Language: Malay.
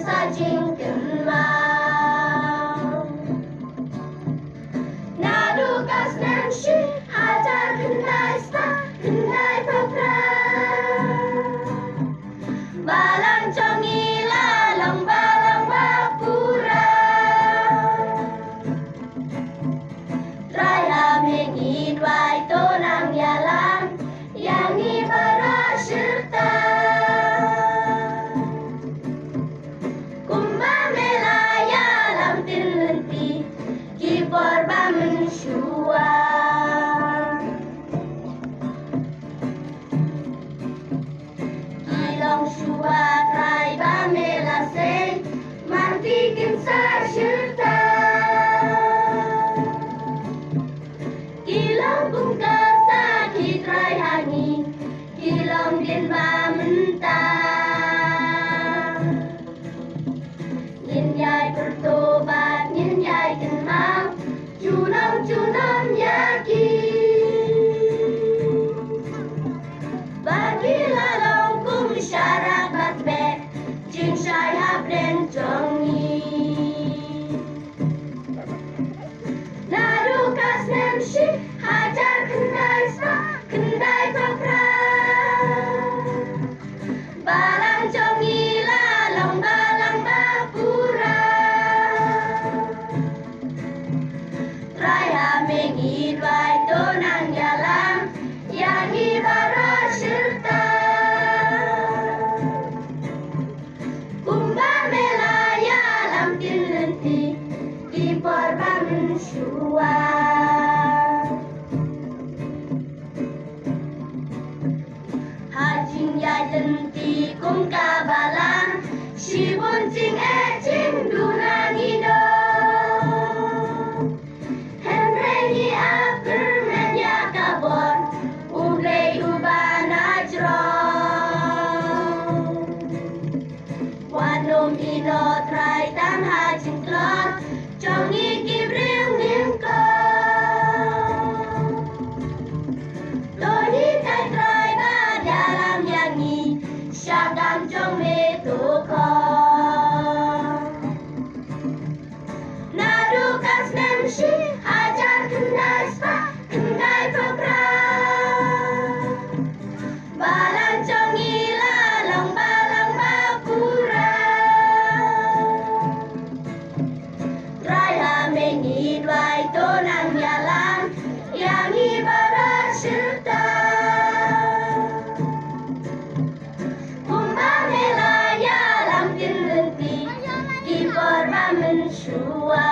sa jingkenmau. Nadukas nanshi hajar kendai sta kendai papra. Balang chongila long balang bapura. Raya mengin wai tonang yalang yang ibara serta. Kumba melaya lam tinlenti kipor bamen shua. Kilong shua trai bamela se martikin sa serta. Kilong bungka sakit trai hangi kilong din bamentah. Ninyai bertobat, ninyai kenal, junam yakin. Bagilah longkum syarakat bek, jing syayap dan jongi. Nadukas nemshi, hajar kendai sta, kendai papra. Balang jongila, long balang bapura. Raya mengin wai tonang yalang yang ibara serta. Kumba melaya lam tinlenti kipor bamen shua. Hajing ya denti kum kabalang si buncing ecing dunangido. Henrengi aper media kabon ublei uban ajron. Wanum ino trai tan hajing klot jongi kibriu nimko. Doni kai trai badalam yangi syagam jong metuko. Nadukas nemshi hajar kendai sta kendai papra. Balang jongila long balang bapura. Raya mengin wai tonang yalang yang ibara serta. Kumba melaya lam tinlenti kipor bamen shua.